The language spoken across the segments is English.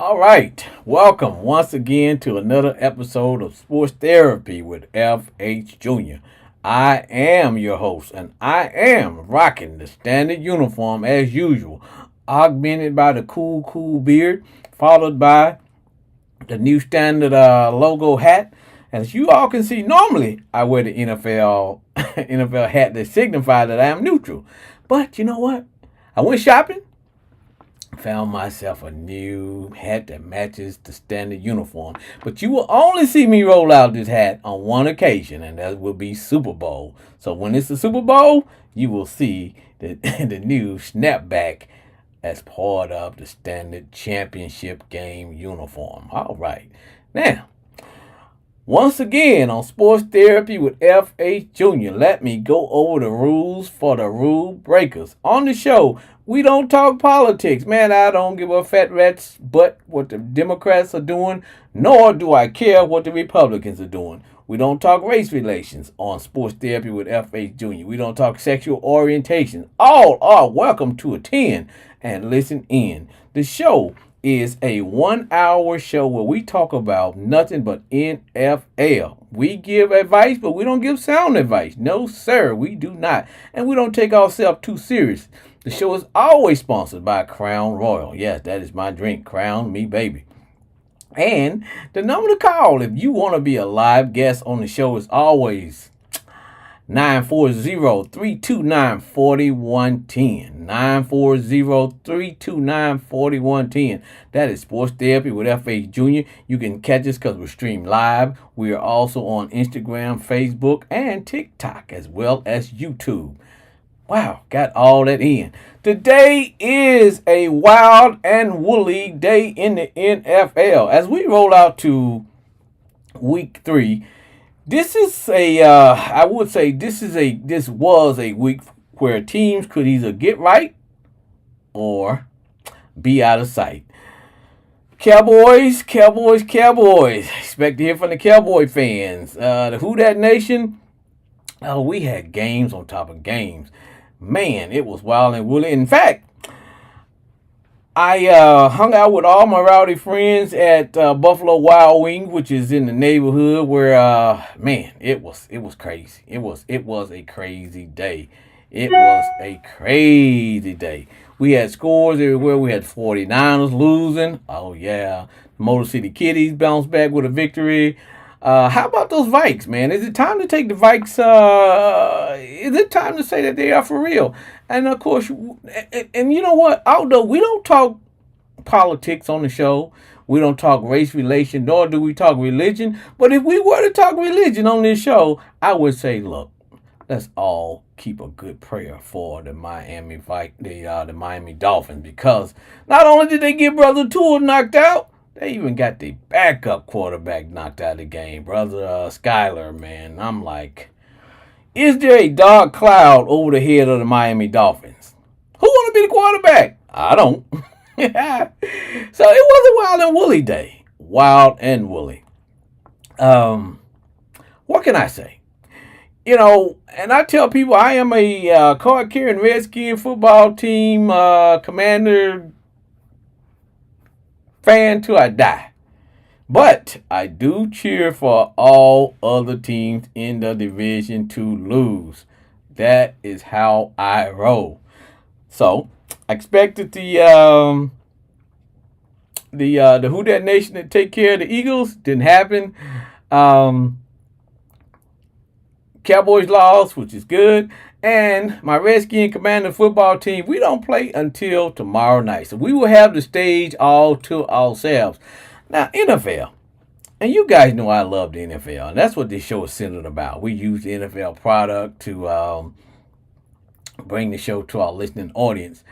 All right, welcome once again to another episode of Sports Therapy with FH Jr. I am your host, and I am rocking the standard uniform as usual, augmented by the cool beard, followed by the new standard logo hat. As you all can see, normally I wear the NFL NFL hat that signifies that I am neutral. But you know what? I went shopping, found myself a new hat that matches the standard uniform. But you will only see me roll out this hat on one occasion, and that will be Super Bowl. So when it's the Super Bowl, you will see the new snapback as part of the standard championship game uniform. All right. Now, once again on Sports Therapy with F.H. Jr., let me go over the rules for the rule breakers. On the show, we don't talk politics. Man, I don't give a fat rat's butt what the Democrats are doing, nor do I care what the Republicans are doing. We don't talk race relations on Sports Therapy with F.H. Jr. We don't talk sexual orientation. All are welcome to attend and listen in. The show is a 1 hour show where we talk about nothing but NFL. We give advice, but we don't give sound advice. No, sir, we do not. And we don't take ourselves too serious. The show is always sponsored by Crown Royal. Yes, that is my drink. Crown me, baby. And the number to call if you want to be a live guest on the show is always 940-329-4110. 940-329-4110. That is Sports Therapy with F.H. Jr. You can catch us because we're streamed live. We are also on Instagram, Facebook, and TikTok, as well as YouTube. Wow, got all that in. Today is a wild and woolly day in the NFL. As we roll out to week 3, this is I would say this was a week where teams could either get right or be out of sight. Cowboys. Expect to hear from the Cowboy fans. The Who Dat Nation. Oh, we had games on top of games. Man, it was wild and woolly. In fact, I hung out with all my rowdy friends at Buffalo Wild Wings, which is in the neighborhood where man, it was crazy. It was a crazy day. It was a crazy day. We had scores everywhere. We had 49ers losing. Oh yeah. Motor City Kitties bounced back with a victory. How about those Vikes, man? Is it time to take the Vikes? Is it time to say that they are for real? And of course, and you know what? Although we don't talk politics on the show, we don't talk race relation, nor do we talk religion. But if we were to talk religion on this show, I would say, look, let's all keep a good prayer for the Miami Dolphins, because not only did they get Brother Tua knocked out, they even got the backup quarterback knocked out of the game, Brother Skyler, man. I'm like, is there a dark cloud over the head of the Miami Dolphins? Who want to be the quarterback? I don't. So it was a wild and woolly day. Wild and woolly. What can I say? You know, and I tell people I am a card-carrying Redskin football team commander fan till I die. But I do cheer for all other teams in the division to lose. That is how I roll. So I expected the Who Dat Nation to take care of the Eagles. Didn't happen. Cowboys lost, which is good. And my Redskin Commander football team, we don't play until tomorrow night. So we will have the stage all to ourselves. Now, NFL. And you guys know I love the NFL. And that's what this show is centered about. We use the NFL product to bring the show to our listening audience.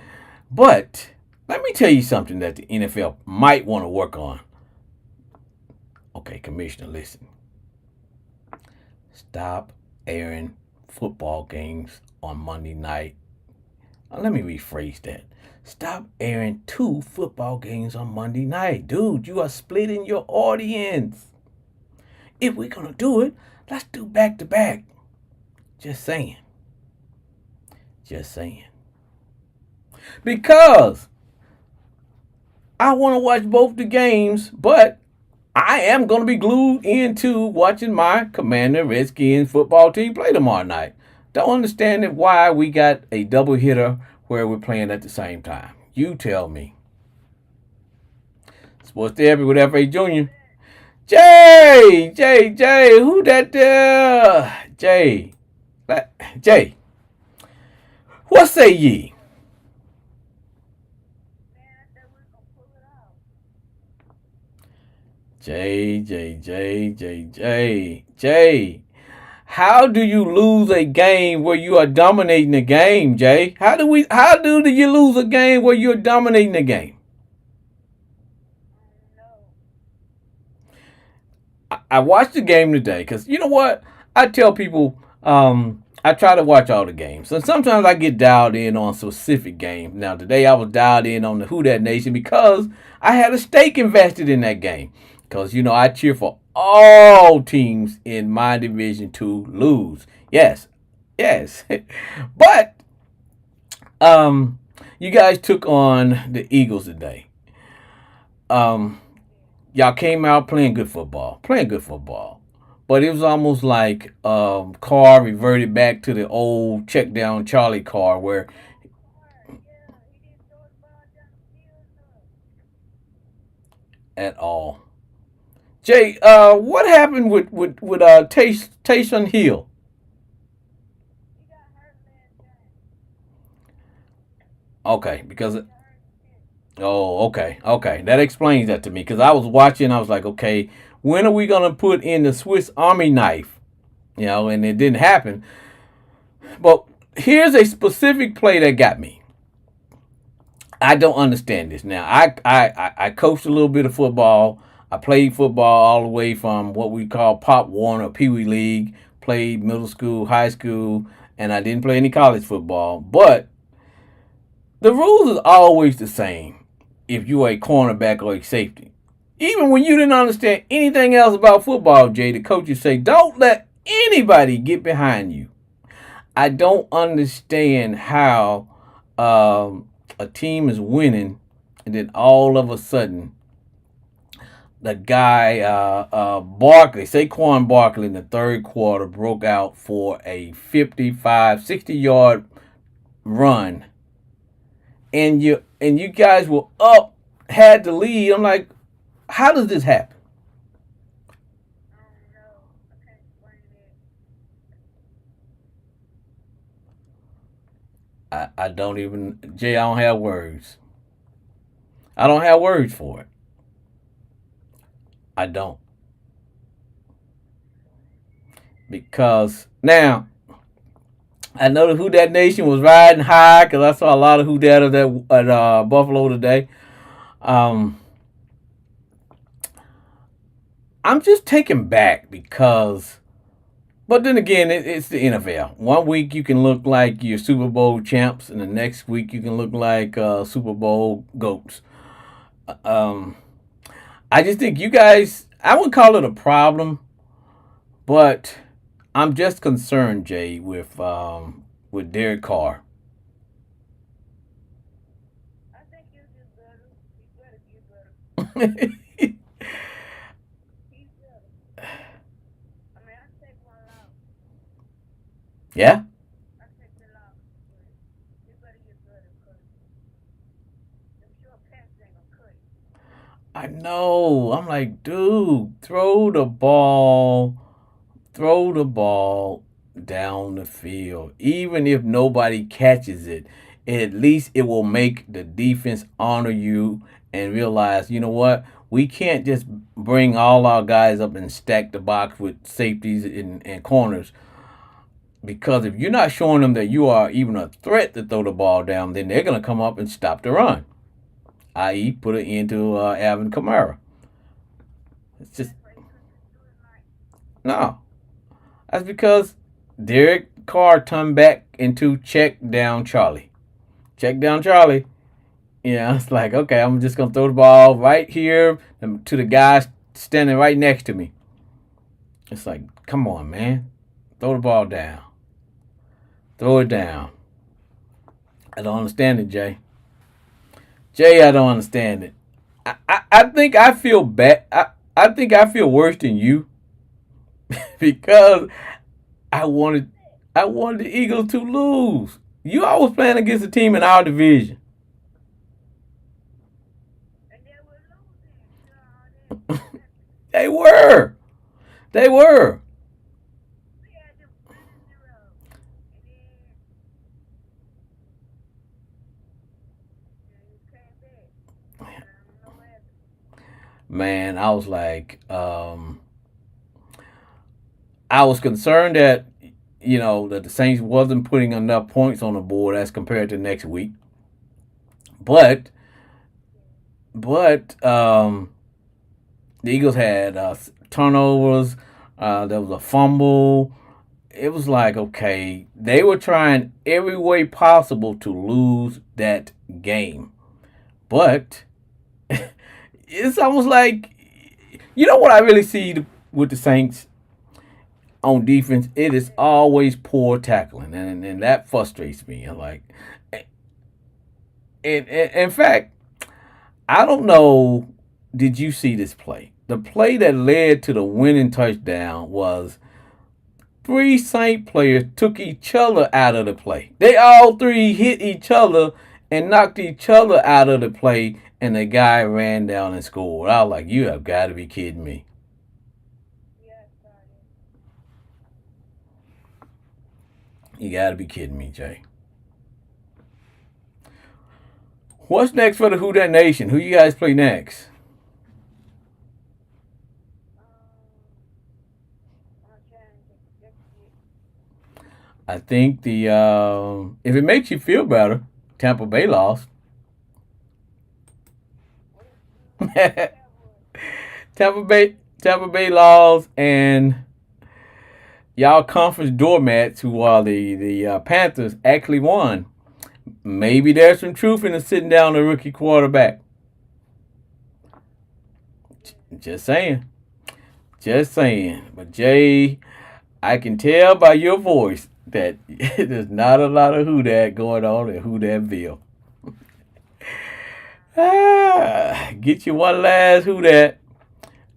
But let me tell you something that the NFL might want to work on. Okay, Commissioner, listen. Stop airing football games on Monday night. Let me rephrase that. Stop airing 2 football games on Monday night. Dude, you are splitting your audience. If we're going to do it, let's do back to back. Just saying. Because I want to watch both the games, but I am going to be glued into watching my Commander Redskins football team play tomorrow night. Don't understand why we got a double hitter where we're playing at the same time. You tell me. Sports Therapy with F.A. Jr. Jay, who that there? Jay, what say ye? Jay. How do you lose a game where you are dominating the game, Jay? How do you lose a game where you're dominating the game? I watched the game today because you know what? I tell people I try to watch all the games. And sometimes I get dialed in on specific games. Now, today I was dialed in on the Who Dat Nation because I had a stake invested in that game. Because, I cheer for all teams in my division to lose. Yes. But you guys took on the Eagles today. Um, y'all came out playing good football. But it was almost like Carr reverted back to the old check down Charlie Carr where at all. Jay, what happened with Taysom Hill? Okay, because okay, that explains that to me. Because I was watching, I was like, okay, when are we gonna put in the Swiss Army knife? And it didn't happen. But here's a specific play that got me. I don't understand this. Now, I coached a little bit of football. I played football all the way from what we call Pop Warner, Pee Wee League. Played middle school, high school, and I didn't play any college football. But the rules is always the same if you are a cornerback or a safety. Even when you didn't understand anything else about football, Jay, the coaches say, don't let anybody get behind you. I don't understand how a team is winning and then all of a sudden the guy Barkley, Saquon Barkley in the third quarter broke out for a 55, 60-yard run. And you guys were up, had the lead. I'm like, how does this happen? I don't even, Jay, I don't have words. I don't have words for it. I don't. Because now, I know the Who Dat Nation was riding high because I saw a lot of Who Dat at Buffalo today. Um, I'm just taken back because, but then again, it's the NFL. One week you can look like you're Super Bowl champs, and the next week you can look like Super Bowl goats. Um, I just think you guys, I wouldn't call it a problem, but I'm just concerned, Jay, with Derek Carr. Yeah, I know. I'm like, dude, throw the ball down the field. Even if nobody catches it, at least it will make the defense honor you and realize, you know what? We can't just bring all our guys up and stack the box with safeties and corners. Because if you're not showing them that you are even a threat to throw the ball down, then they're going to come up and stop the run, i.e., put it into Alvin Kamara. It's just, no. That's because Derek Carr turned back into check down Charlie. Check down Charlie. Yeah, it's like, okay, I'm just going to throw the ball right here to the guy standing right next to me. It's like, come on, man. Throw the ball down. Throw it down. I don't understand it, Jay. I don't understand it. I think I feel bad. I think I feel worse than you because I wanted I wanted the Eagles to lose. You always playing against a team in our division. They were. They were. Man, I was like, I was concerned that that the Saints wasn't putting enough points on the board as compared to next week. But but the Eagles had turnovers. There was a fumble. It was like, okay, they were trying every way possible to lose that game. But it's almost like, what I really see with the Saints on defense? It is always poor tackling, and that frustrates me. Like, in fact, I don't know. Did you see this play? The play that led to the winning touchdown was three Saint players took each other out of the play. They all three hit each other and knocked each other out of the play, and the guy ran down and scored. I was like, you have got to be kidding me. You got to be kidding me, Jay. What's next for the Who That Nation? Who you guys play next? I think the if it makes you feel better, Tampa Bay lost. Tampa Bay lost, and y'all conference doormats, who are the Panthers, actually won. Maybe there's some truth in the sitting down the rookie quarterback. Just saying. Just saying. But Jay, I can tell by your voice that there's not a lot of who that going on in who thatville. Get you one last who that,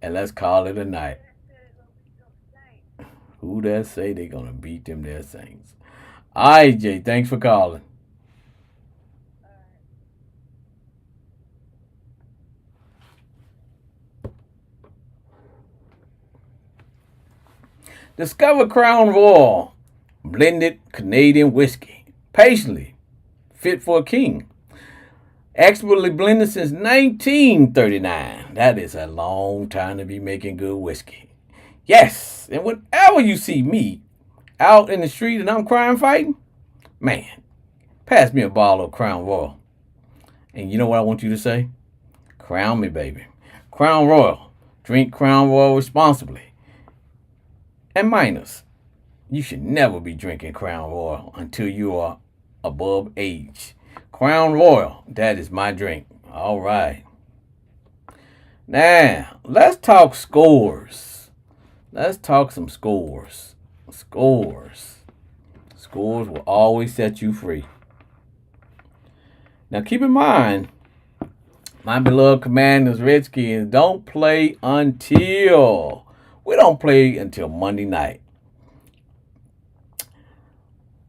and let's call it a night. Who that say they gonna beat them their Saints? All right, Jay. Thanks for calling. Discover Crown Royal blended Canadian whiskey, patiently fit for a king. Expertly blended since 1939. That is a long time to be making good whiskey. Yes, and whenever you see me out in the street and I'm crime fighting, man, pass me a bottle of Crown Royal. And you know what I want you to say? Crown me, baby. Crown Royal. Drink Crown Royal responsibly. And minors, you should never be drinking Crown Royal until you are above age. Crown Royal, that is my drink. All right. Now, let's talk scores. Let's talk some scores. Scores. Scores will always set you free. Now, keep in mind, my beloved Commanders, Redskins, we don't play until Monday night.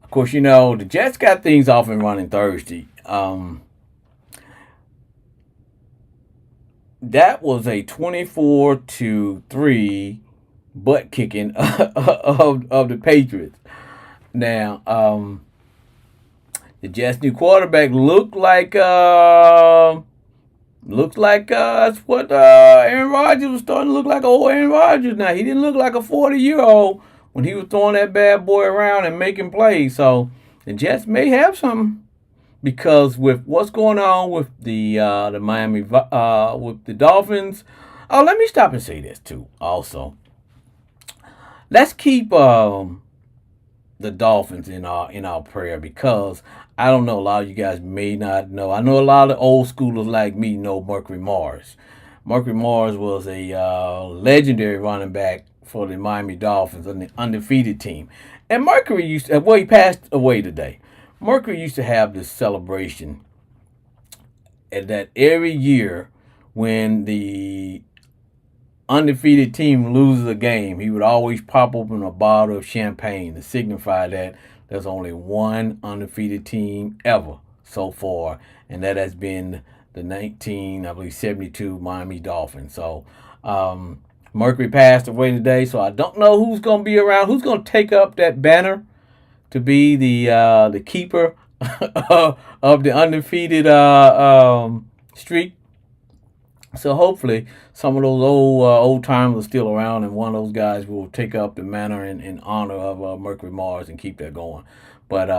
Of course, the Jets got things off and running Thursday. That was a 24-3 butt kicking of the Patriots. Now, the Jets' new quarterback looks like that's what Aaron Rodgers was starting to look like, old Aaron Rodgers. Now, he didn't look like a 40-year-old when he was throwing that bad boy around and making plays. So the Jets may have something, because with what's going on with the Miami with the Dolphins. Oh, let me stop and say this too. Also, let's keep the Dolphins in our prayer, because I don't know, a lot of you guys may not know. I know a lot of old schoolers like me know Mercury Morris. Mercury Morris was a legendary running back for the Miami Dolphins, an undefeated team. And Mercury he passed away today. Mercury used to have this celebration, and that every year when the undefeated team loses a game, he would always pop open a bottle of champagne to signify that there's only one undefeated team ever so far, and that has been the 72 Miami Dolphins. So Mercury passed away today, so I don't know who's going to be around, who's going to take up that banner to be the keeper of the undefeated streak. So hopefully some of those old timers are still around, and one of those guys will take up the manor in honor of Mercury Mars and keep that going. But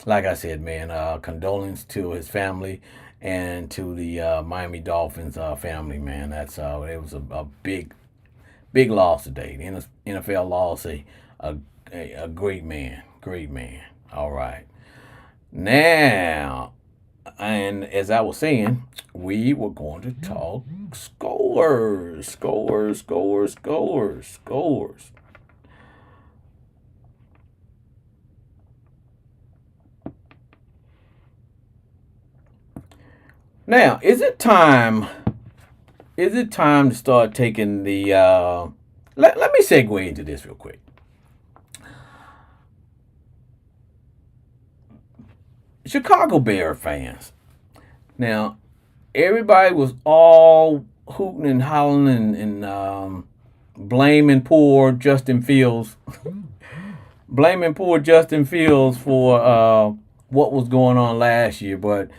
like I said, man, condolence to his family and to the Miami Dolphins family, man. That's it was a big loss today. The NFL lost a great man, great man. All right, now. And as I was saying, we were going to talk scores. Now, is it time to start taking the let me segue into this real quick. Chicago Bear fans. Now, everybody was all hooting and hollering and blaming poor Justin Fields, blaming poor Justin Fields for what was going on last year. But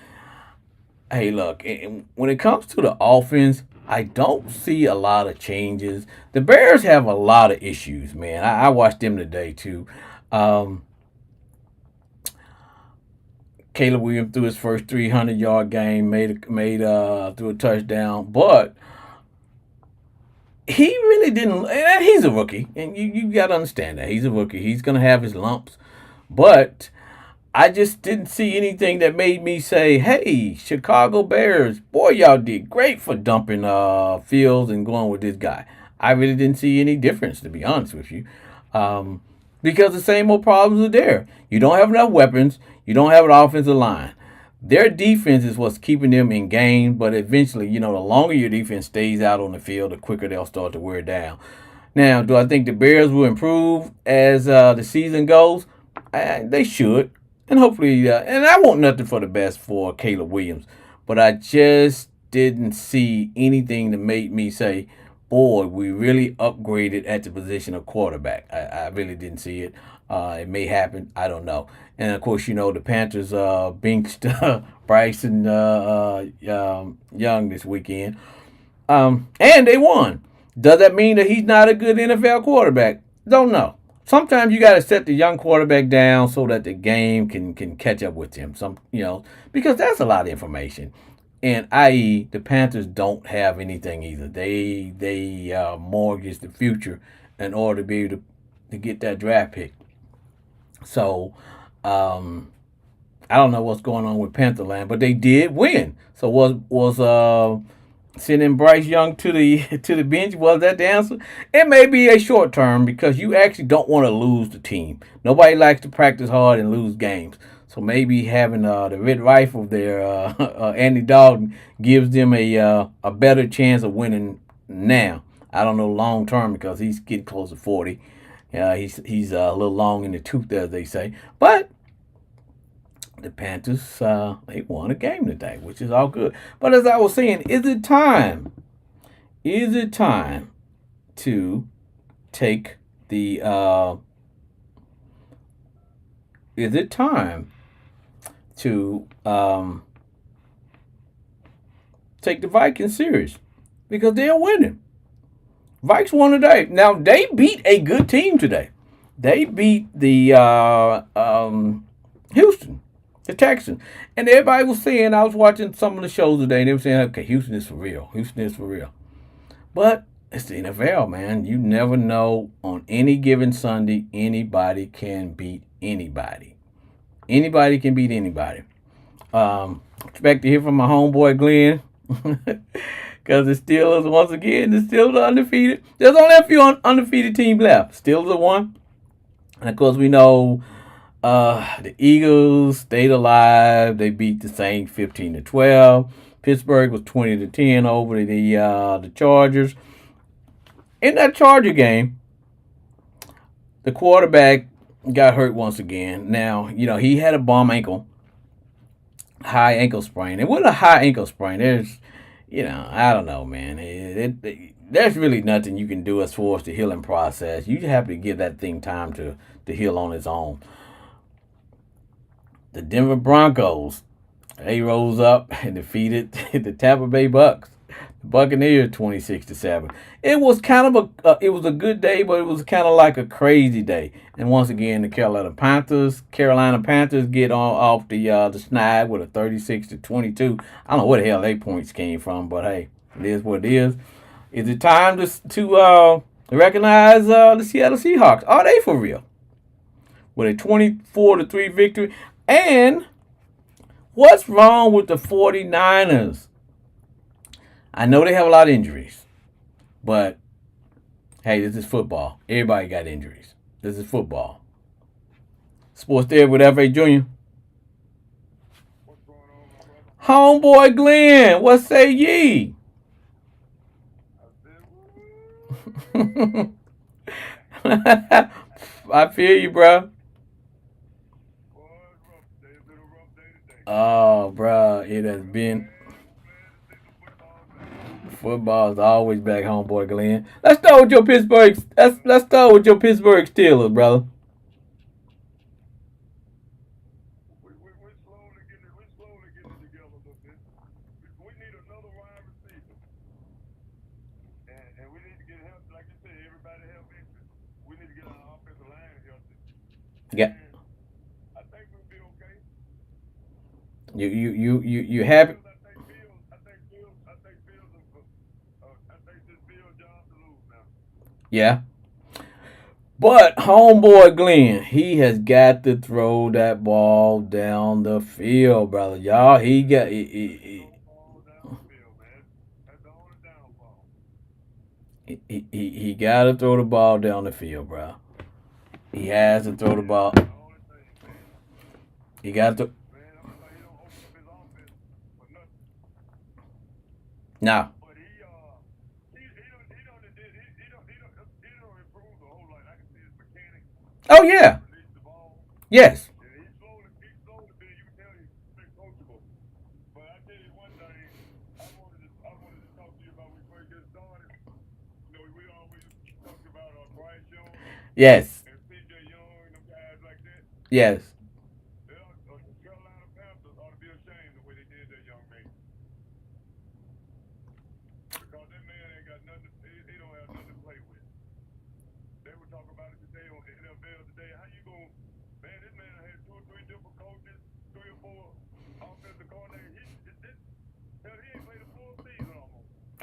hey, look, when it comes to the offense, I don't see a lot of changes. The Bears have a lot of issues, man. I watched them today too. Caleb Williams threw his first 300-yard game, threw a touchdown, but he really didn't. And he's a rookie, and you got to understand that he's a rookie. He's gonna have his lumps, but I just didn't see anything that made me say, "Hey, Chicago Bears, boy, y'all did great for dumping Fields and going with this guy." I really didn't see any difference, to be honest with you. Because the same old problems are there. You don't have enough weapons. You don't have an offensive line. Their defense is what's keeping them in game, but eventually, the longer your defense stays out on the field, the quicker they'll start to wear down. Now, do I think the Bears will improve as the season goes? They should. And hopefully, and I want nothing for the best for Caleb Williams, but I just didn't see anything that made me say, boy, we really upgraded at the position of quarterback. I really didn't see it. It may happen. I don't know. And, of course, the Panthers benched Bryson Young this weekend. And they won. Does that mean that he's not a good NFL quarterback? Don't know. Sometimes you got to set the young quarterback down so that the game can catch up with him. Because that's a lot of information. And i.e., the Panthers don't have anything either. They mortgage the future in order to be able to get that draft pick. So, I don't know what's going on with Pantherland, but they did win. So was sending Bryce Young to the bench, was that the answer? It may be a short term because you actually don't want to lose the team. Nobody likes to practice hard and lose games. So maybe having the red rifle there, Andy Dalton, gives them a better chance of winning now. I don't know long term because he's getting close to 40. He's a little long in the tooth, as they say. But the Panthers, they won a game today, which is all good. But as I was saying, is it time to take the is it time to take the Vikings serious? Because they're winning. Vikes won today. Now, they beat a good team today. They beat the Houston, the Texans. And everybody was saying, I was watching some of the shows today, and they were saying, okay, Houston is for real. Houston is for real. But it's the NFL, man. You never know. On any given Sunday, anybody can beat anybody. Anybody can beat anybody. Expect to hear from my homeboy Glenn. Because the Steelers, once again, the Steelers are undefeated. There's only a few undefeated teams left. Steelers are one. And, of course, we know the Eagles stayed alive. They beat the Saints 15-12. Pittsburgh was 20-10 over the Chargers. In that Charger game, the quarterback got hurt once again. Now, he had a bum ankle, high ankle sprain. It wasn't a high ankle sprain. I don't know, man. There's really nothing you can do as far as the healing process. You have to give that thing time to heal on its own. The Denver Broncos, they rose up and defeated the Tampa Bay Bucks. The Buccaneers 26-7. It was kind of it was a good day, but it was kind of like a crazy day. And once again, the Carolina Panthers get off the snag with a 36-22. I don't know where the hell they points came from, but hey, it is what it is. Is it time to recognize the Seattle Seahawks? Are they for real? With a 24-3 victory. And what's wrong with the 49ers? I know they have a lot of injuries, but hey, this is football. Everybody got injuries. This is football. Sports there with F.A. Jr. Homeboy Glenn, what say ye? I feel you, bro. Oh, bro, it has been. Football's always back, homeboy Glenn. Let's start with your Pittsburgh. Let's start with your Pittsburgh Steelers, brother. Yeah. You happy? Yeah. But homeboy Glenn, he has got to throw that ball down the field, brother. Y'all, he got to throw the ball down the field, bro. He has to throw the ball. He got to. Now. Oh yeah. Yes. Yes. Yes.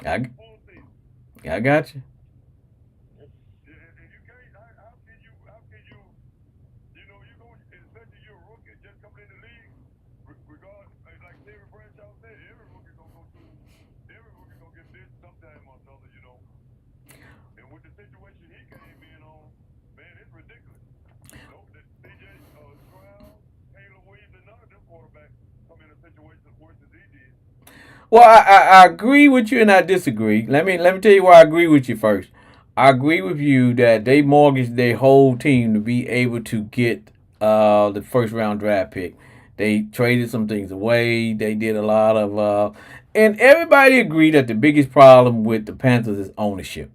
I, I got you. Well, I agree with you and I disagree. Let me tell you why I agree with you first. I agree with you that they mortgaged their whole team to be able to get the first round draft pick. They traded some things away. They did a lot of and everybody agreed that the biggest problem with the Panthers is ownership.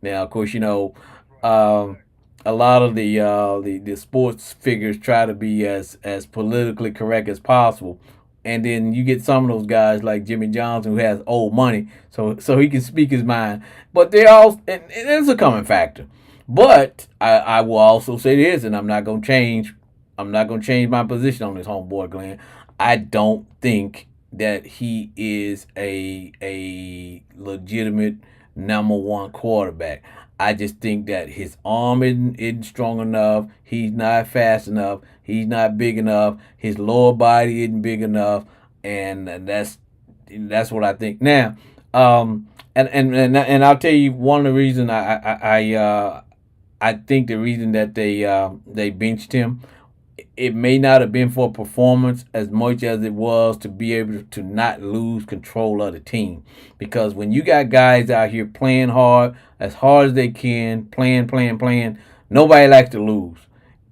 Now, of course, um, a lot of the sports figures try to be as politically correct as possible, and then you get some of those guys like Jimmy Johnson who has old money, so he can speak his mind. But they all and it's a common factor. But I will also say this, and I'm not gonna change. I'm not gonna change my position on this homeboy Glenn. I don't think that he is a legitimate number one quarterback. I just think that his arm isn't strong enough. He's not fast enough. He's not big enough. His lower body isn't big enough, and that's what I think. Now, and I'll tell you one of the reasons I think the reason that they benched him it may not have been for performance as much as it was to be able to not lose control of the team. Because when you got guys out here playing hard as they can, playing, nobody likes to lose.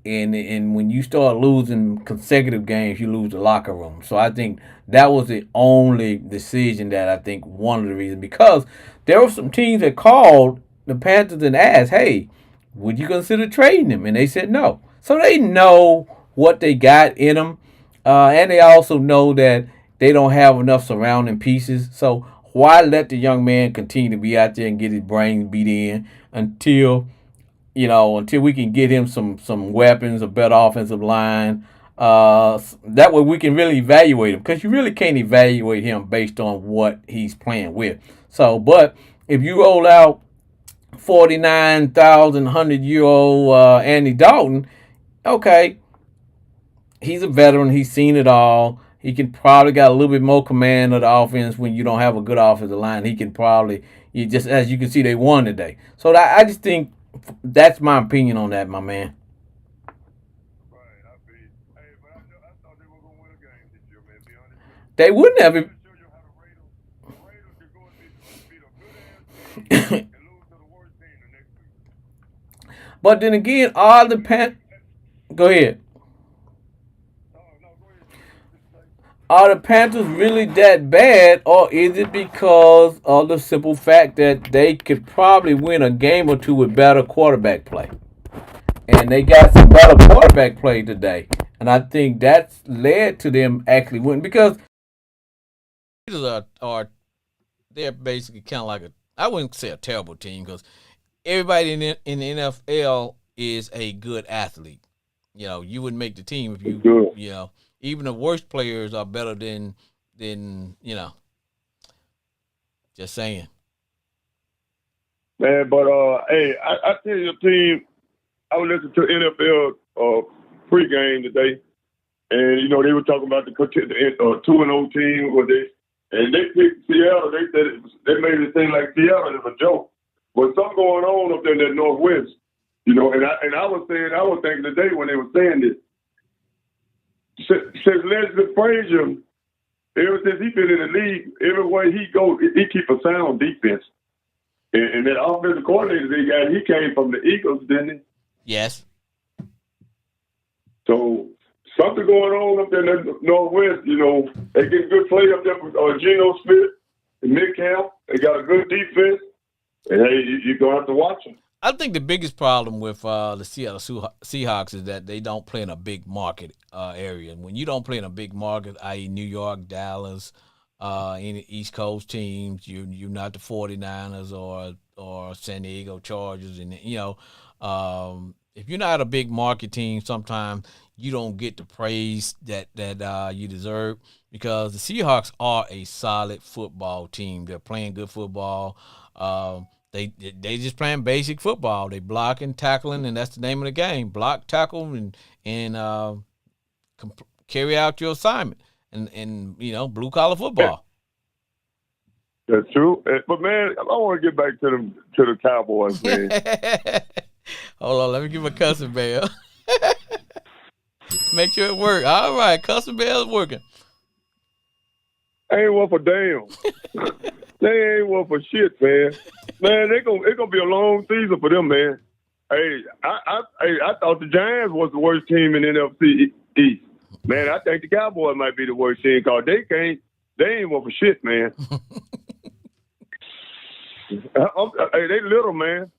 And when you start losing consecutive games, you lose the locker room. So I think that was the only decision that I think one of the reasons, because there were some teams that called the Panthers and asked, "Hey, would you consider trading him?" And they said no. So they know what they got in them, and they also know that they don't have enough surrounding pieces. So why let the young man continue to be out there and get his brains beat in until until we can get him some weapons, a better offensive line. That way we can really evaluate him, because you really can't evaluate him based on what he's playing with. So, but if you roll out 49,000 100-year-old Andy Dalton, okay, he's a veteran. He's seen it all. He can probably got a little bit more command of the offense when you don't have a good offensive line. He can probably, you just as you can see, they won today. So I just think that's my opinion on that, my man. Right, I mean, hey, but I thought they were gonna win a game this year, man. Be honest with you. They wouldn't It have just it. show you how the Raiders can go and beat a good ass team and lose to the worst team the next week. But then again, I all the mean, pan. Go ahead. no, go ahead, finish what you say. Are the Panthers really that bad, or is it because of the simple fact that they could probably win a game or two with better quarterback play? And they got some better quarterback play today. And I think that's led to them actually winning, because are they're basically kind of like a, I wouldn't say a terrible team, because everybody in the NFL is a good athlete. You wouldn't make the team if It's good, even the worst players are better than just saying. man. But hey, I tell you, the team. I was listening to NFL pregame today, and they were talking about the 2-0 team where they picked Seattle. They said they made it seem like Seattle is a joke. But something going on up there in that Northwest, And I was thinking today when they were saying this, since Leslie Frazier, ever since he been in the league, everywhere he goes, he keep a sound defense. And that offensive coordinator they got, he came from the Eagles, didn't he? Yes. So something going on up there in the Northwest. They get good play up there with Geno Smith and Nick Camp. They got a good defense, and hey, you're gonna have to watch them. I think the biggest problem with the Seattle Seahawks is that they don't play in a big market area. And when you don't play in a big market, i.e. New York, Dallas, any East Coast teams, you're not the 49ers or San Diego Chargers. And, if you're not a big market team, sometimes you don't get the praise that you deserve, because the Seahawks are a solid football team. They're playing good football. They just playing basic football. They blocking, tackling, and that's the name of the game. Block, tackle, and carry out your assignment. And blue collar football. That's true. But man, I want to get back to the Cowboys, man. Hold on, let me give a cussing bell. Make sure it works. All right, cussing bell is working. Ain't one for damn. They ain't one for shit, man. Man, it's gonna be a long season for them, man. Hey, I thought the Giants was the worst team in NFC East. Man, I think the Cowboys might be the worst team, because they ain't one for shit, man. Hey, they little, man.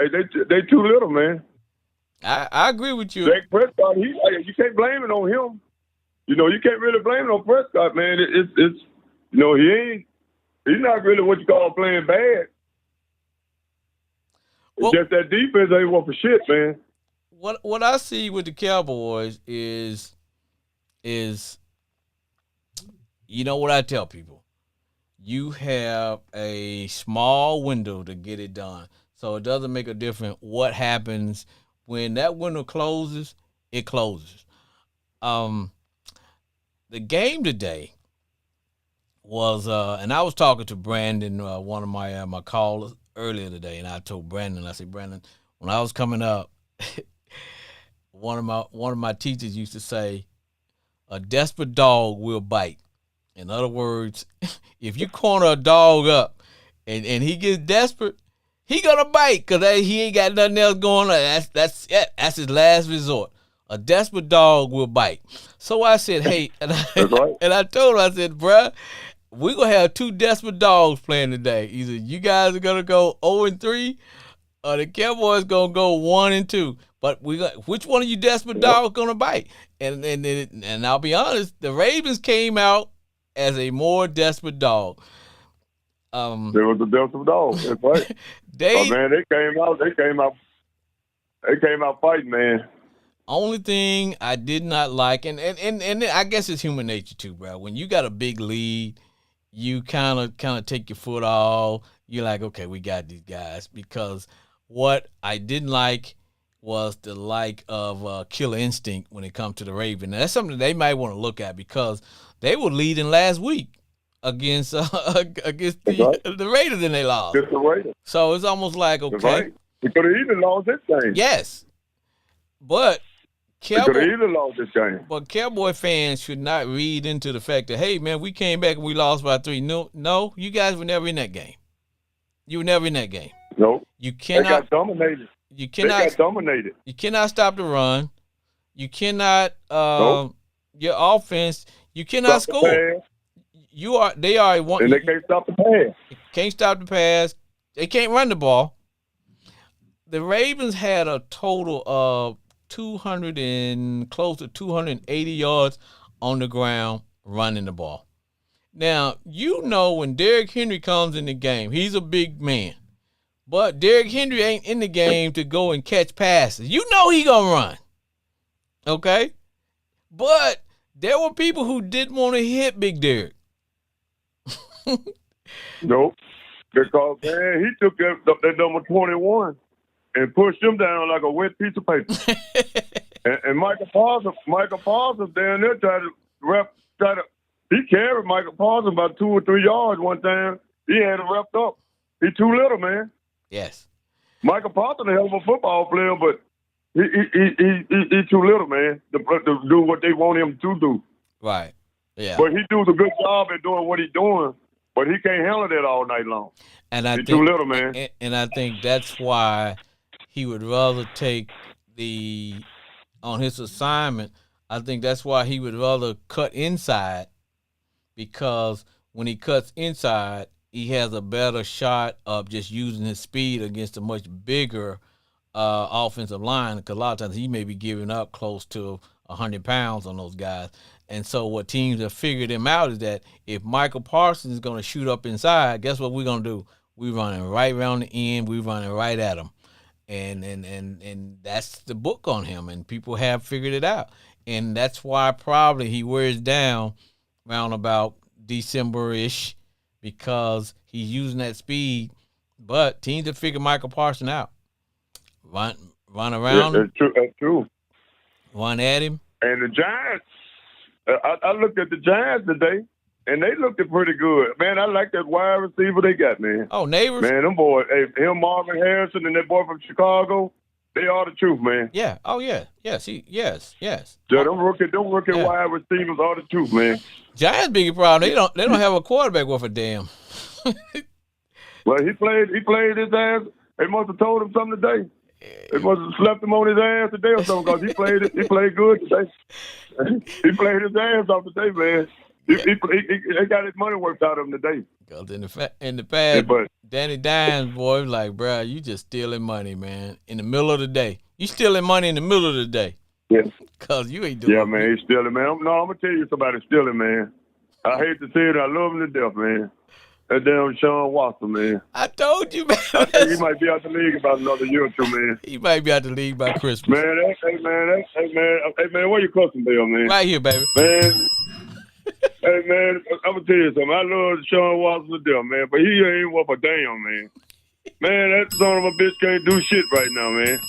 Hey, they too little, man. I agree with you. Dak Prescott, you can't blame it on him. You can't really blame it on Prescott, man. It's he's not really what you call playing bad. It's just that defense ain't one for shit, man. What I see with the Cowboys is what I tell people. You have a small window to get it done. So it doesn't make a difference what happens when that window closes, it closes. The game today was and I was talking to Brandon, one of my callers earlier today, and I told Brandon, I said, Brandon, when I was coming up, one of my teachers used to say, a desperate dog will bite. In other words, if you corner a dog up and he gets desperate, he gonna bite because he ain't got nothing else going on. That's it. That's his last resort. A desperate dog will bite. So I said, hey, and I told him, I said, bruh, we're gonna have two desperate dogs playing today. Either you guys are gonna go 0-3, or the Cowboys gonna go 1-2. But which one of you desperate dogs gonna bite? And I'll be honest, the Ravens came out as a more desperate dog. There was a desperate dog. That's right. They came out fighting, man. Only thing I did not like, and I guess it's human nature too, bro. When you got a big lead, you kind of take your foot off. You're like, okay, we got these guys. Because what I didn't like was the lack of killer instinct when it comes to the Ravens. Now, that's something they might want to look at because they were leading last week against the Raiders and they lost. Just the Raiders. So it's almost like, okay. Right. They could have even lost this game. Yes. But But Cowboy fans should not read into the fact that, hey, man, we came back and we lost by 3. No, you guys were never in that game. You were never in that game. Nope. You cannot. They got dominated. They got dominated. You cannot stop the run. You cannot. Nope. Your offense. You cannot score. They are one. And they can't stop the pass. Can't stop the pass. They can't run the ball. The Ravens had a total of 200 and close to 280 yards on the ground running the ball. Now, when Derrick Henry comes in the game, he's a big man. But Derrick Henry ain't in the game to go and catch passes. He gonna run. Okay? But there were people who didn't want to hit Big Derrick. Nope. Because, man, he took that number 21 and pushed him down like a wet piece of paper. and Michael Parsons down there he carried Michael Parsons about 2 or 3 yards one time. He had him wrapped up. He's too little, man. Yes. Michael Parsons is a hell of a football player, but he's too little, man, to do what they want him to do. Right. Yeah. But he does a good job at doing what he's doing, but he can't handle that all night long. He's too little, man. And I think that's why he would rather take on his assignment, I think that's why he would rather cut inside, because when he cuts inside, he has a better shot of just using his speed against a much bigger offensive line, because a lot of times he may be giving up close to 100 pounds on those guys. And so what teams have figured him out is that if Michael Parsons is going to shoot up inside, guess what we're going to do? We're running right around the end. We're running right at him. And that's the book on him, and people have figured it out. And that's why probably he wears down around about December-ish, because he's using that speed. But teams have figured Michael Parsons out. Run around him. That's true. Run at him. And the Giants, I looked at the Giants today, and they looked pretty good. Man, I like that wide receiver they got, man. Oh, Neighbors? Man, them boys, him, Marvin Harrison, and that boy from Chicago, they are the truth, man. Yeah. Oh, yeah. Yes. Yes. Yeah, them rookie wide receivers are the truth, man. Giants' biggest problem, they don't have a quarterback worth a damn. Well, he played his ass. They must have told him something today. They must have slapped him on his ass today or something, because he played good today. He played his ass off today, man. He got his money worked out of him today. Because in the past, Danny Dimes, boy, was like, bro, you just stealing money, man. In the middle of the day. You stealing money in the middle of the day. Yeah. Because you ain't doing it. Yeah, man, he's stealing, man. No, I'm going to tell you somebody stealing, man. I hate to say it. I love him to death, man. That damn Sean Watson, man. I told you, man. I think he might be out the league about another year or two, man. He might be out the league by Christmas. Man, hey, man, where your custom bell, man? Right here, baby. Man. Hey, man, I'm going to tell you something. I love Sean Watson to death, man, but he ain't worth a damn, man. Man, that son of a bitch can't do shit right now, man.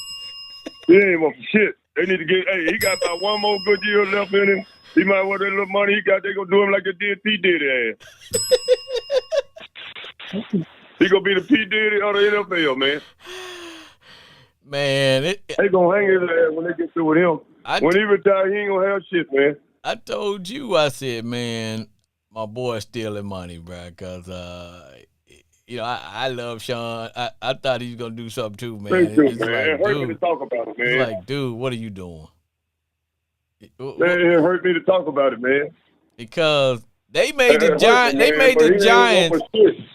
He ain't worth shit. They need to he got about one more good year left in him. He might want that little money he got. They going to do him like they did P. Diddy ass. He going to be the P. Diddy of the NFL, man. Man, They gonna hang his ass when they get through with him. When he retire, he ain't gonna have shit, man. I told you, I said, man, my boy's stealing money, bro, because, I love Sean. I thought he was going to do something too, man. Thank you, It's man. like, It hurt me to dude, talk about it, man. it's like, dude, what are you doing? Man, it hurt me to talk about it, man. Because they made the Giants.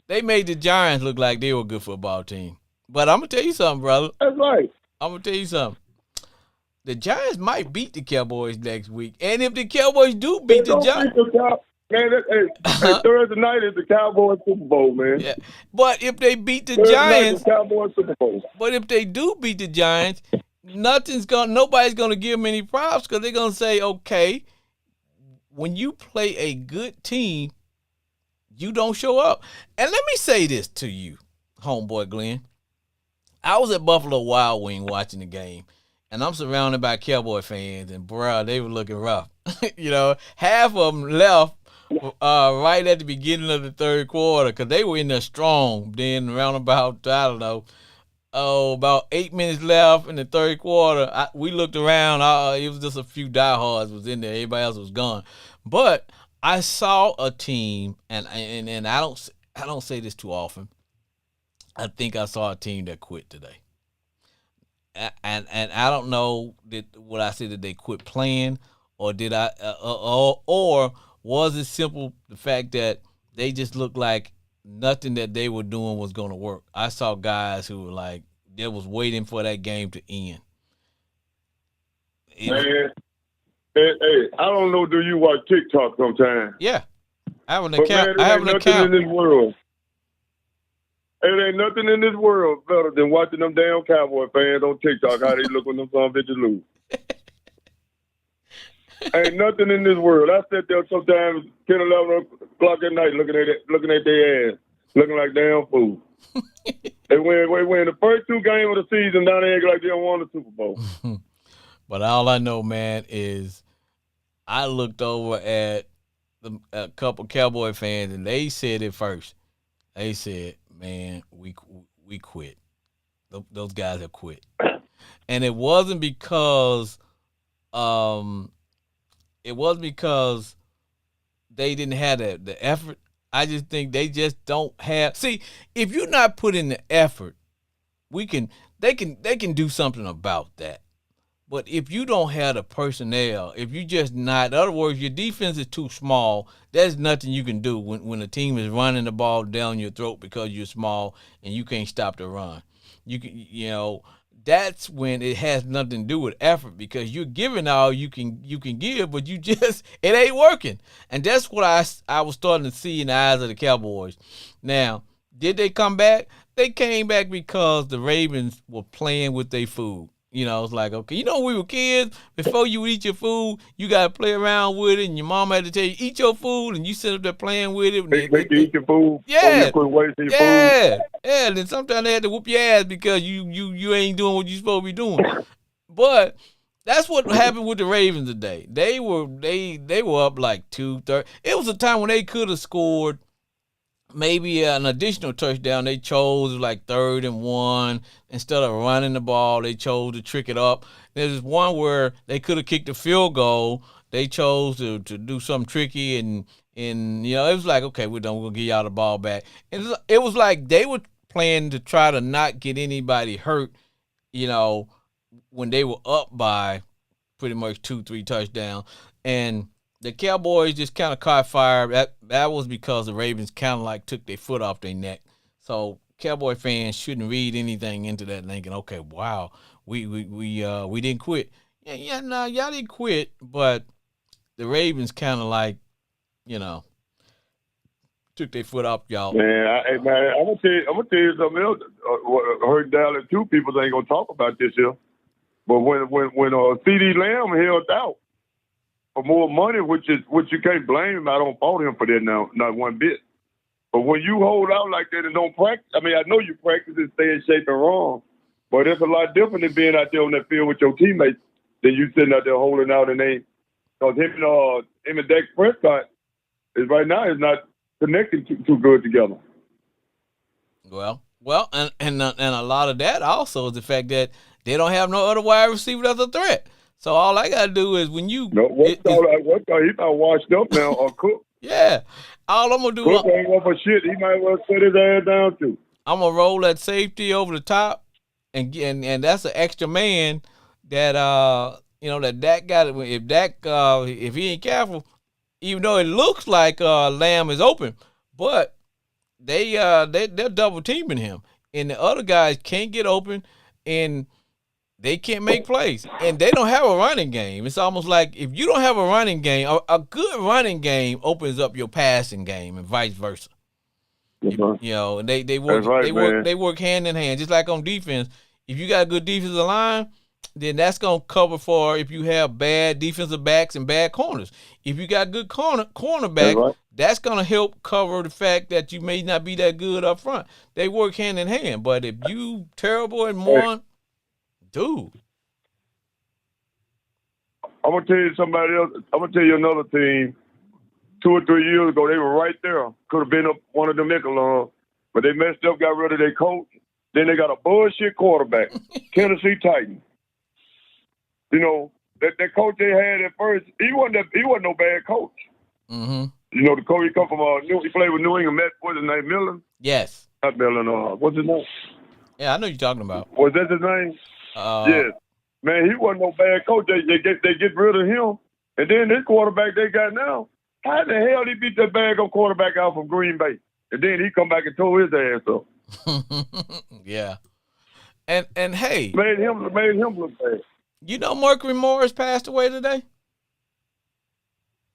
They made the Giants look like they were a good football team. But I'm gonna tell you something, brother. That's right. I'm gonna tell you something. The Giants might beat the Cowboys next week, and if the Cowboys do beat the Giants, man, Thursday night is the Cowboys Super Bowl, man. Yeah, but if they beat the Thursday Giants, night is Cowboys Super Bowl. But if they do beat the Giants, nobody's gonna give them any props because they're gonna say, okay, when you play a good team, you don't show up. And let me say this to you, homeboy Glenn. I was at Buffalo Wild Wing watching the game, and I'm surrounded by Cowboy fans, and bro, they were looking rough. Half of them left right at the beginning of the third quarter because they were in there strong. Then around about, I don't know, about 8 minutes left in the third quarter, we looked around. It was just a few diehards was in there. Everybody else was gone. But I saw a team, and I don't say this too often. I think I saw a team that quit today. And I don't know what I said that they quit playing, or did I, or was it simple the fact that they just looked like nothing that they were doing was going to work. I saw guys who were like, they was waiting for that game to end. Man, hey, I don't know, do you watch TikTok sometimes? Yeah. I have an account. Man, ain't nothing in this world. There ain't nothing in this world better than watching them damn Cowboy fans on TikTok, how they look when them some bitches lose. Ain't nothing in this world. I sit there sometimes 10, 11 o'clock at night looking at their ass, looking like damn fools. They win the first two games of the season, now they act like they don't want the Super Bowl. But all I know, man, is I looked over at a couple Cowboy fans, and they said it first. They said, man, we quit. Those guys have quit. And it wasn't because they didn't have the effort. I just think they just don't have. See, if you're not putting the effort, they can do something about that. But if you don't have the personnel, if you just not, in other words, your defense is too small, there's nothing you can do when a team is running the ball down your throat because you're small and you can't stop the run. That's when it has nothing to do with effort because you're giving all you can give, but it ain't working. And that's what I was starting to see in the eyes of the Cowboys. Now, did they come back? They came back because the Ravens were playing with their food. It's like, okay, when we were kids, before you eat your food, you got to play around with it, and your mom had to tell you, eat your food, and you sit up there playing with it. Make you eat your food. Yeah. Food. Yeah, and then sometimes they had to whoop your ass because you ain't doing what you supposed to be doing. But that's what happened with the Ravens today. They were up like 2-3. It was a time when they could have scored maybe an additional touchdown. They chose like 3rd and 1 instead of running the ball. They chose to trick it up. There's one where they could have kicked a field goal. They chose to do something tricky, and it was like, okay, we're done. We're gonna give y'all the ball back. And it was like they were playing to try to not get anybody hurt. When they were up by pretty much 2-3 touchdowns, and the Cowboys just kind of caught fire. That was because the Ravens kind of like took their foot off their neck. So Cowboy fans shouldn't read anything into that thinking, okay, wow, we didn't quit. No, y'all didn't quit, but the Ravens kind of like, took their foot off y'all. Man, I'm gonna tell you something else. I heard Dallas too. People ain't gonna talk about this here, but when CD Lamb held out for more money, which you can't blame him. I don't fault him for that now, not one bit. But when you hold out like that and don't practice, I mean, I know you practice and stay in shape and wrong, but it's a lot different than being out there on that field with your teammates than you sitting out there holding out and because him and Dak Prescott is right now is not connecting too good together. Well, Well, and a lot of that also is the fact that they don't have no other wide receiver that's a threat. So all I gotta do is when you No, what's he about washed up now or Cook? yeah, all I'm gonna do Cook ain't going for shit. He might as well sit his ass down too. I'm gonna roll that safety over the top, and that's an extra man that that Dak got. If Dak if he ain't careful, even though it looks like Lamb is open, but they're double teaming him, and the other guys can't get open, and they can't make plays, and they don't have a running game. It's almost like if you don't have a running game, a good running game opens up your passing game, and vice versa. And they work right, they work hand in hand, just like on defense. If you got a good defensive line, then that's gonna cover for if you have bad defensive backs and bad corners. If you got good cornerback, that's gonna help cover the fact that you may not be that good up front. They work hand in hand. But if you terrible in one, dude. I'm gonna tell you somebody else. I'm gonna tell you another team. 2 or 3 years ago, they were right there. Could have been up one of the Echelon, but they messed up, got rid of their coach. Then they got a bullshit quarterback, Tennessee Titans. You know that coach they had at first, he wasn't no bad coach. Mm-hmm. You know the coach he come from he played with New England. What's his name? Millen? Yes. Not Millen. What's his name? Yeah, I know you're talking about. Was that his name? Yes. Man, he wasn't no bad coach. They get rid of him, and then this quarterback they got now. How the hell he beat that bag of quarterback out from Green Bay? And then he come back and tore his ass up. Yeah. And hey. Made him look bad. You know Mercury Morris passed away today?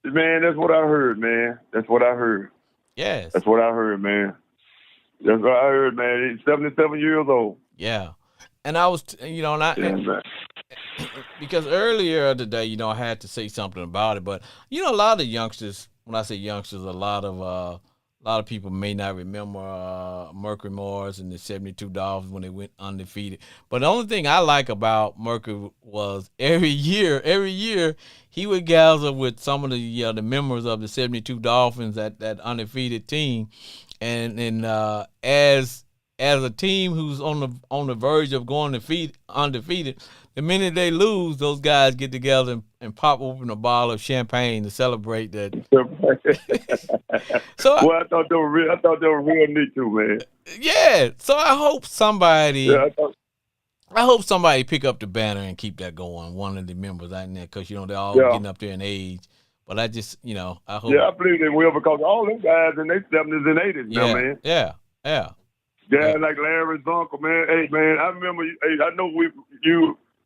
Man, that's what I heard, man. That's what I heard. Yes. That's what I heard, man. That's what I heard, man. He's 77 years old. Yeah. And I was, because earlier today, I had to say something about it, but a lot of youngsters. When I say youngsters, a lot of people may not remember Mercury Morris and the '72 Dolphins when they went undefeated. But the only thing I like about Mercury was every year he would gather with some of the members of the '72 Dolphins, that undefeated team, and as a team who's on the verge of going undefeated, the minute they lose, those guys get together and pop open a bottle of champagne to celebrate that. Well, I thought they were real neat too, man. Yeah. So I hope somebody. I hope somebody pick up the banner and keep that going. One of the members out there, because they're all getting up there in age. But I just, I hope. Yeah, I believe they will, because all them guys in their 70s and 80s now, man. Yeah. Guys like Larry's uncle, man. Hey, man, I remember. Hey, I know we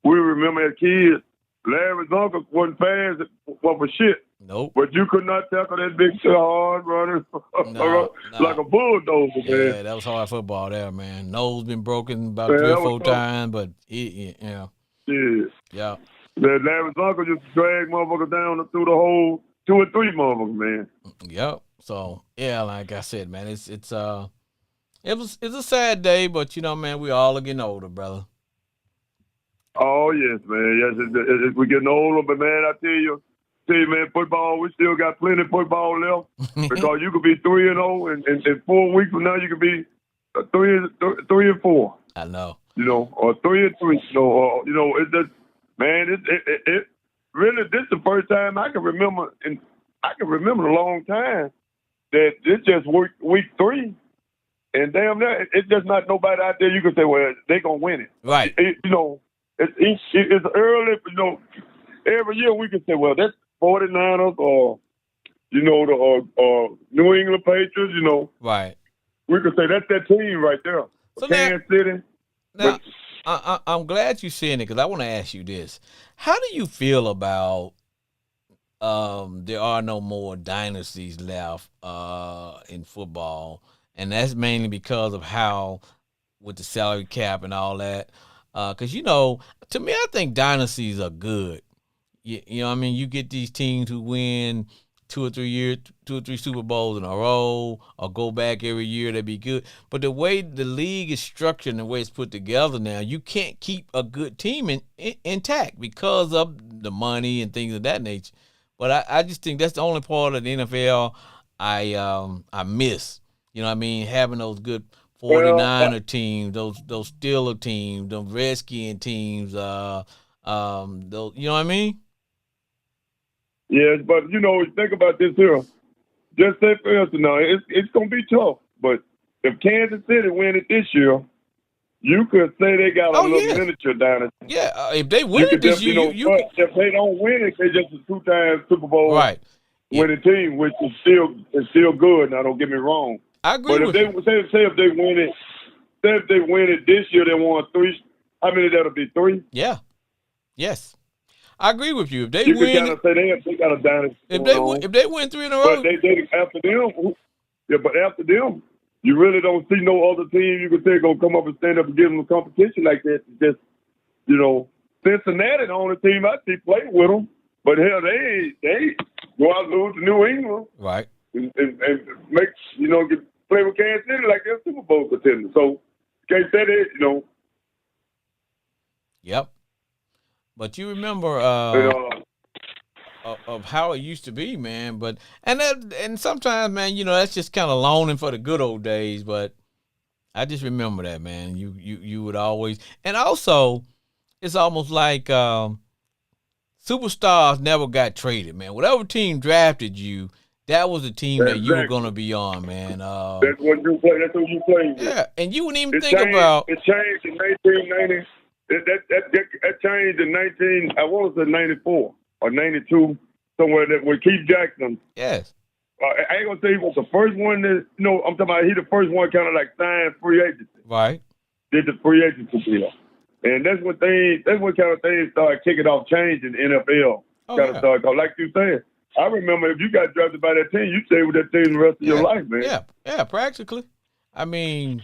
remember as kids. Larry's uncle wasn't fast for shit. Nope. But you could not tackle that big hard runner like a bulldozer, man. Yeah, that was hard football there, man. Nose been broken about 3 or 4 times, but Yeah. Yeah. Larry's uncle just dragged motherfuckers down through the whole 2 or 3 motherfuckers, man. Yep. So like I said, man, it's a sad day, but man, we all are getting older, brother. Oh yes, man. Yes, we're getting older, but man, I tell you, man, football, we still got plenty of football left. Because you could be 3-0, and in 4 weeks from now you could be 3-4. I know. Or 3-3. It's just, man, it really, this is the first time I can remember, and I can remember a long time that it's just week 3. And damn, it's just not nobody out there you can say, well, they gonna win it. Right. It's early. Every year we can say, well, that's 49ers or the New England Patriots. Right. We can say that's that team right there. So Kansas City. Now, I'm glad you're saying it, because I want to ask you this: how do you feel about there are no more dynasties left in football? And that's mainly because of how, with the salary cap and all that. Because, to me, I think dynasties are good. You get these teams who win 2 or 3 Super Bowls in a row, or go back every year, that'd be good. But the way the league is structured and the way it's put together now, you can't keep a good team intact because of the money and things of that nature. But I just think that's the only part of the NFL I miss. Having those good Well, 49er teams, those Steeler teams, those Redskin teams, those, you know what I mean? yes, but think about this here. Just say for instance, now it's gonna be tough. But if Kansas City win it this year, you could say they got a Oh little yeah, miniature down it. yeah. If they win You it could this just, year, you but could, if they don't win it, they just a 2-time Super Bowl right. Yeah, winning team, which is still good. Now, don't get me wrong. I agree But if with they you. say if they win it, say if they win it this year, they won 3. How many that'll be 3? Yeah, yes, I agree with you. If they You could win kind it, of say they got a dynasty going on. if they win 3 in a But row, they after them, yeah. But after them, you really don't see no other team you could say gonna come up and stand up and give them a competition like that. It's just Cincinnati, the only team I see play with them. But hell, they go out and lose to New England right? and make get play with Kansas City like they're Super Bowl contenders. So you can't say that. Yep. But you remember And, of how it used to be, man. But and sometimes, man, that's just kind of longing for the good old days. But I just remember that, man. You would always, and also it's almost like superstars never got traded, man. Whatever team drafted you, that was the team that you were exactly. gonna be on, man. That's what you play. That's who you play with. Yeah, and you wouldn't even It think changed. about. It changed in 1990. That changed in 19. I want to say 94 or 92, somewhere that with Keith Jackson. Yes. I ain't gonna say he was the first one that I'm talking about. He the first one kind of like signed free agency. Right. Did the free agency deal, and that's when kind of things started kicking off, change in the NFL. Oh, Kind of yeah. started, like you said. I remember if you got drafted by that team, you stay with that team the rest of your life, man. Yeah, practically. I mean,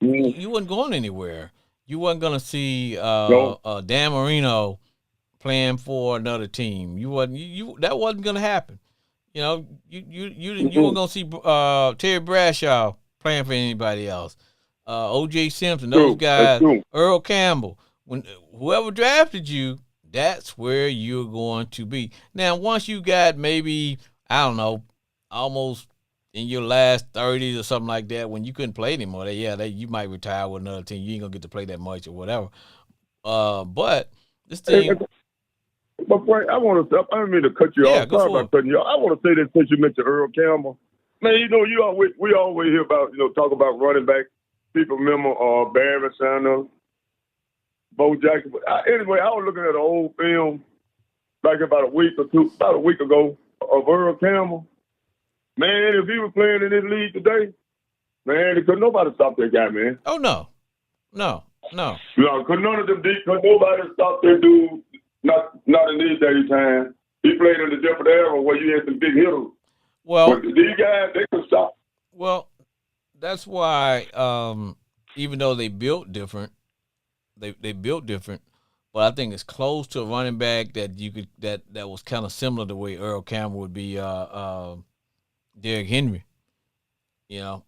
Mm. you wasn't going anywhere. You wasn't gonna see No. Dan Marino playing for another team. You wasn't you that wasn't gonna happen. You weren't gonna see Terry Bradshaw playing for anybody else. O.J. Simpson, those guys, Earl Campbell. When whoever drafted you, that's where you're going to be. Now, once you got maybe, I don't know, almost in your last 30s or something like that, when you couldn't play anymore, you might retire with another team. You ain't gonna get to play that much or whatever. But this team. But Frank, I don't mean to cut you off. Sorry about cutting you off. I want to say this since you mentioned Earl Campbell. Man, we always hear about, talk about running back. People remember Barry Sanders, Bo Jackson. But anyway, I was looking at an old film like about a week ago of Earl Campbell. Man, if he was playing in this league today, man, could nobody stop that guy, man. Oh no. Could none of them could nobody stop that dude. Not in these days' time. He played in a different era where you had some big hitters. Well, but these guys, they could stop. Well, that's why even though they built different, they built different, but I think it's close to a running back that you could that was kind of similar to the way Earl Campbell would be Derrick Henry. That's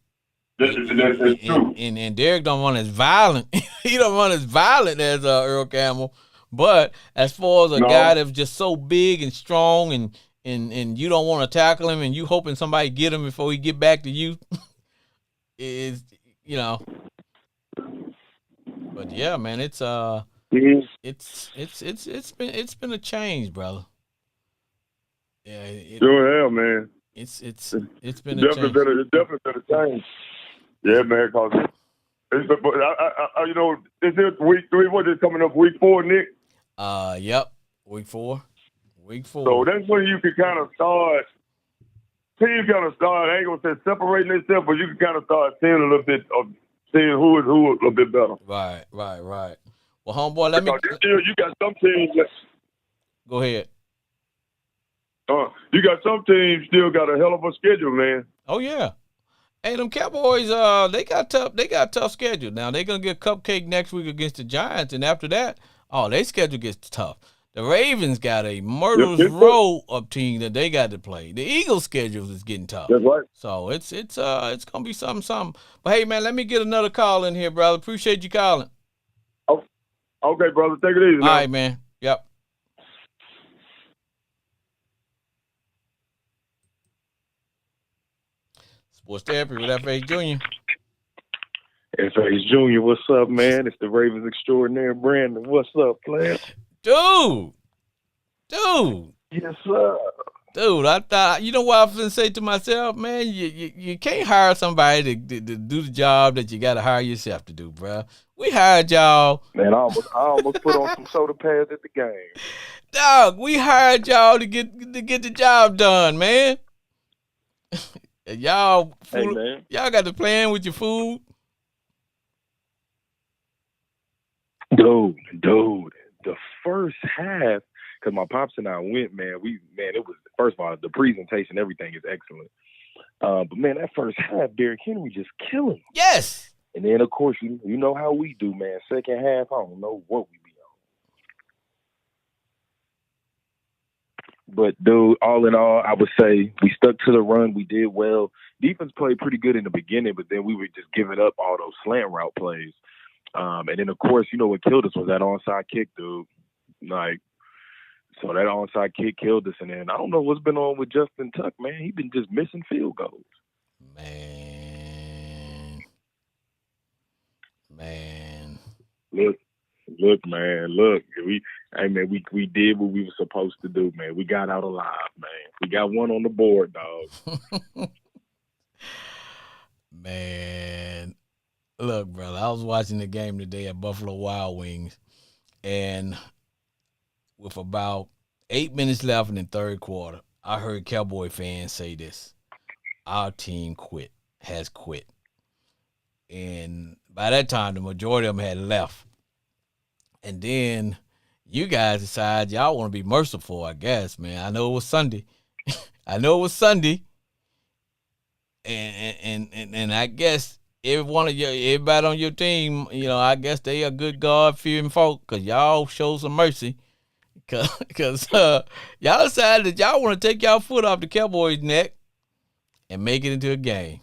true. And Derrick don't run as violent. He don't run as violent as Earl Campbell. But as far as a guy that's just so big and strong and you don't want to tackle him and you hoping somebody get him before he get back to you, But yeah, man, it's been a change, brother. Yeah, sure, man. It's been it's definitely been a change. Yeah, man, cause this is week 3. What is coming up? Week 4, Nick. Yep, week 4. So that's when you can kind of start. Teams kind of start. I ain't gonna say separating themselves, but you can kind of start seeing a little bit of seeing who is who a little bit better. Right. Well, homeboy, let me. This year you got some teams. Go ahead. You got some teams still got a hell of a schedule, man. Oh yeah. Hey, them Cowboys, they got a tough schedule. Now they're gonna get cupcake next week against the Giants, and after that, their schedule gets tough. The Ravens got a murderous row of teams that they got to play. The Eagles' schedule is getting tough. That's right. So it's gonna be something. But hey, man, let me get another call in here, brother. Appreciate you calling. Oh, okay, brother. Take it easy. All right, man. Yep. Sports Therapy with F.A. Jr. FH Jr., what's up, man? It's the Ravens extraordinary Brandon. What's up, player? Dude. Yes, sir. Dude, I thought, you know what I was going to say to myself, man? You can't hire somebody to do the job that you got to hire yourself to do, bro. We hired y'all. Man, I almost put on some soda pads at the game. Dog, we hired y'all to get the job done, man. Y'all got the plan with your food. Dude, the first half, because my pops and I went, man, it was, first of all, the presentation, everything is excellent. But man, that first half, Derrick Henry just killing. Yes. And then, of course, you know how we do, man. Second half, I don't know what we be on. But, dude, all in all, I would say we stuck to the run. We did well. Defense played pretty good in the beginning, but then we were just giving up all those slant route plays. And then, of course, you know what killed us was that onside kick, dude. So that onside kick killed us. And then I don't know what's been on with Justin Tuck, man. He's been just missing field goals. Man. Look, man. We did what we were supposed to do, man. We got out alive, man. We got one on the board, dog. Man. Look, brother, I was watching the game today at Buffalo Wild Wings, and with about 8 minutes left in the third quarter, I heard Cowboy fans say this: our team has quit. And by that time, the majority of them had left. And then you guys decide y'all want to be merciful, I guess, man. I know it was Sunday. And I guess everybody on your team, you know, I guess they are good God-fearing folk, because y'all show some mercy. Because y'all decided that y'all want to take y'all foot off the Cowboys' neck and make it into a game.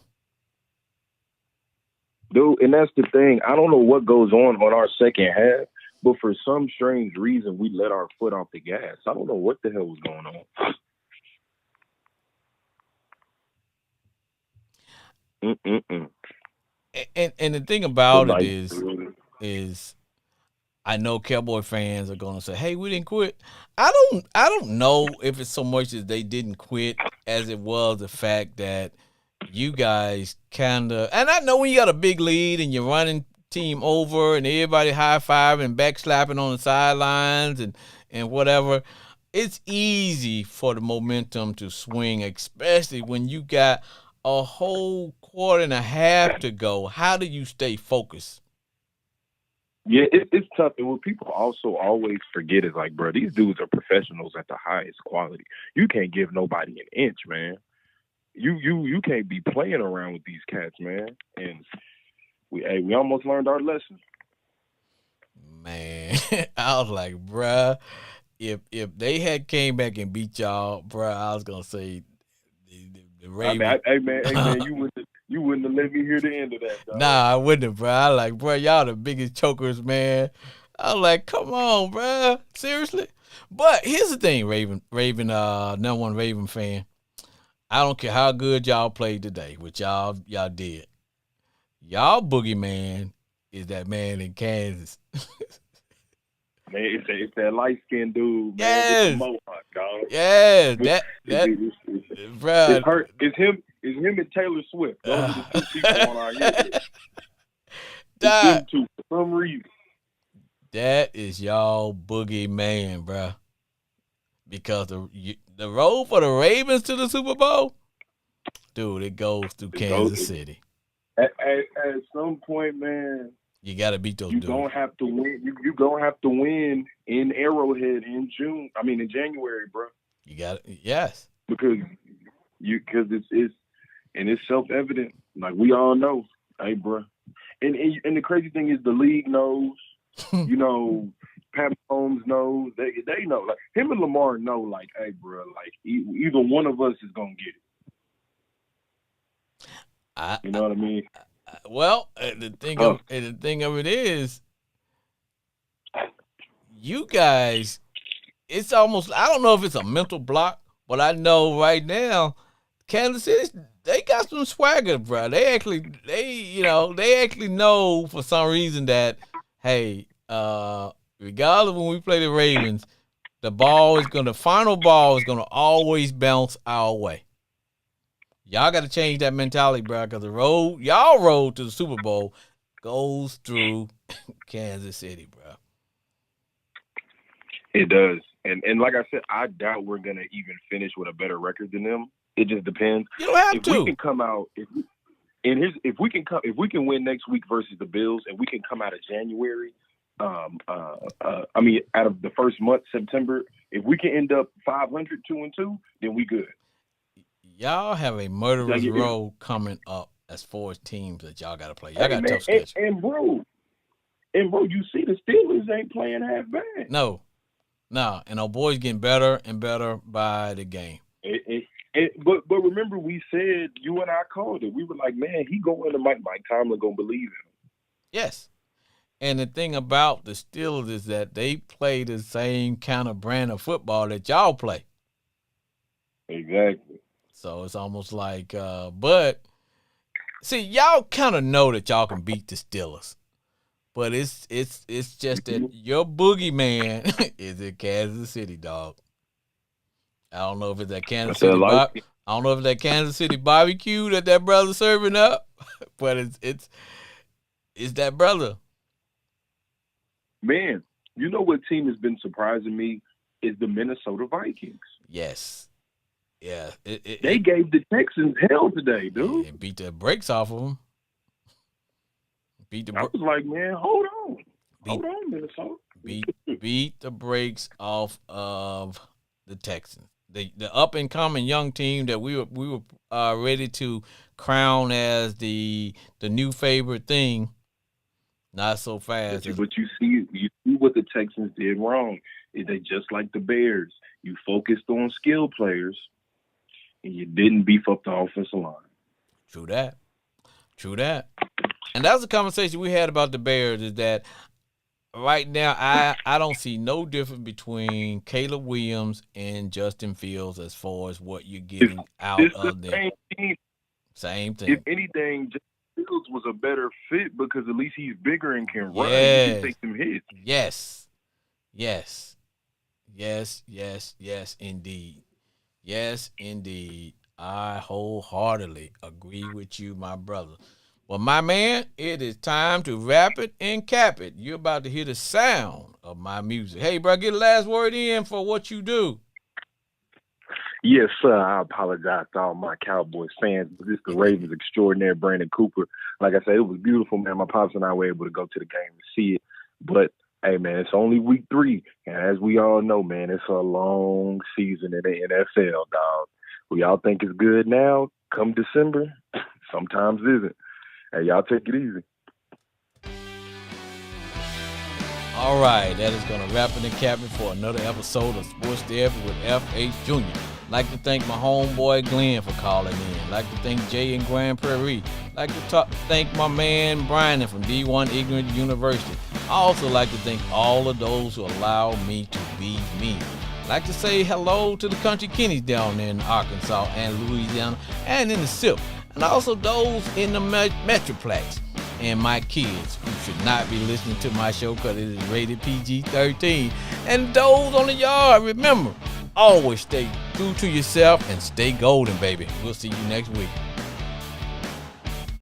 Dude, and that's the thing. I don't know what goes on our second half, but for some strange reason, we let our foot off the gas. I don't know what the hell was going on. And the thing about it is I know Cowboy fans are going to say, "Hey, we didn't quit." I don't know if it's so much as they didn't quit as it was the fact that you guys kind of, and I know when you got a big lead and you're running team over and everybody high-fiving and backslapping on the sidelines and whatever, it's easy for the momentum to swing, especially when you got a whole quarter and a half to go. How do you stay focused? Yeah, it's tough. And what people also always forget is, like, bro, these dudes are professionals at the highest quality. You can't give nobody an inch, man. You can't be playing around with these cats, man. And we almost learned our lesson. Man, I was like, bruh, if they had came back and beat y'all, bruh, I was gonna say the Ravens. Hey man, you wouldn't have let me hear the end of that, dog. Nah, I wouldn't have, bruh. I like, bruh, y'all the biggest chokers, man. I was like, come on, bruh, seriously. But here's the thing, Raven, number one Raven fan. I don't care how good y'all played today, which y'all did. Y'all boogeyman is that man in Kansas. Man, it's that light-skinned dude, man. Yes. With the mohawk, dog. Yeah, bruh. It's him and Taylor Swift. Those are the two people on our hit list. It's them two for some reason. That is y'all boogeyman, bruh. Because the road for the Ravens to the Super Bowl, dude, it goes through Kansas City. At some point, man, you got to beat those dudes. You're going to have to win. You're going to have to win in Arrowhead in January, bro. You got it. Yes. Because it's self-evident. Like, we all know. Hey, bro. And the crazy thing is the league knows. You know, Pat Mahomes knows. They know. Like, him and Lamar know, like, hey, bro, like, either one of us is going to get it. You know what I mean? Well, the thing of it is, you guys, it's almost, I don't know if it's a mental block, but I know right now, Kansas City, they got some swagger, bro. They actually know for some reason that, hey, regardless when we play the Ravens, the final ball is gonna always bounce our way. Y'all got to change that mentality, bro, because y'all road to the Super Bowl goes through Kansas City, bro. It does. And like I said, I doubt we're gonna even finish with a better record than them. It just depends. You don't have if to. We can come out if we can win next week versus the Bills, and we can come out of January, out of the first month, September, if we can end up 500, 2-2, then we good. Y'all have a murderer's row coming up as far as teams that y'all got to play. Y'all got a tough schedule. And bro, you see the Steelers ain't playing half bad. No, and our boys getting better and better by the game. But remember, we said, you and I called it. We were like, man, he going to Mike Tomlin gonna believe him. Yes. And the thing about the Steelers is that they play the same kind of brand of football that y'all play. Exactly. So it's almost like, but see, y'all kind of know that y'all can beat the Steelers, but it's just that your boogeyman is in Kansas City, dog. I don't know if it's that Kansas City. I don't know if it's that Kansas City barbecue that brother serving up, but it's that brother. Man, you know what team has been surprising me is the Minnesota Vikings. Yes. Yeah. They gave the Texans hell today, dude. It beat the brakes off of them. I was like, man, hold on, Minnesota. Beat the brakes off of the Texans. The up and coming young team that we were ready to crown as the new favorite thing. Not so fast. But you see what the Texans did wrong. Is they just like the Bears. You focused on skilled players, and you didn't beef up the offensive line. True that. And that's the conversation we had about the Bears, is that right now I don't see no difference between Caleb Williams and Justin Fields as far as what you're getting out of them. Same thing. If anything, Fields was a better fit because at least he's bigger and can run. Yes. He can take some hits. Yes, indeed. Yes, indeed. I wholeheartedly agree with you, my brother. Well, my man, it is time to wrap it and cap it. You're about to hear the sound of my music. Hey, bro, get the last word in for what you do. Yes, sir. I apologize to all my Cowboys fans. This is the Ravens extraordinaire, Brandon Cooper. Like I said, it was beautiful, man. My pops and I were able to go to the game and see it. But, hey, man, it's only week 3. And as we all know, man, it's a long season in the NFL, dog. We all think it's good now. Come December, sometimes isn't. Hey, y'all take it easy. All right, that is going to wrap it and cap it for another episode of Sports Therapy with F.H. Jr. Like to thank my homeboy Glenn for calling in. Like to thank Jay in Grand Prairie. Like to thank my man Brian from D1 Ignorant University. I also like to thank all of those who allow me to be me. Like to say hello to the country Kennies down there in Arkansas and Louisiana and in the SIP. And also those in the Metroplex. And my kids who should not be listening to my show because it is rated PG-13. And those on the yard, remember, always stay true to yourself and stay golden, baby. We'll see you next week.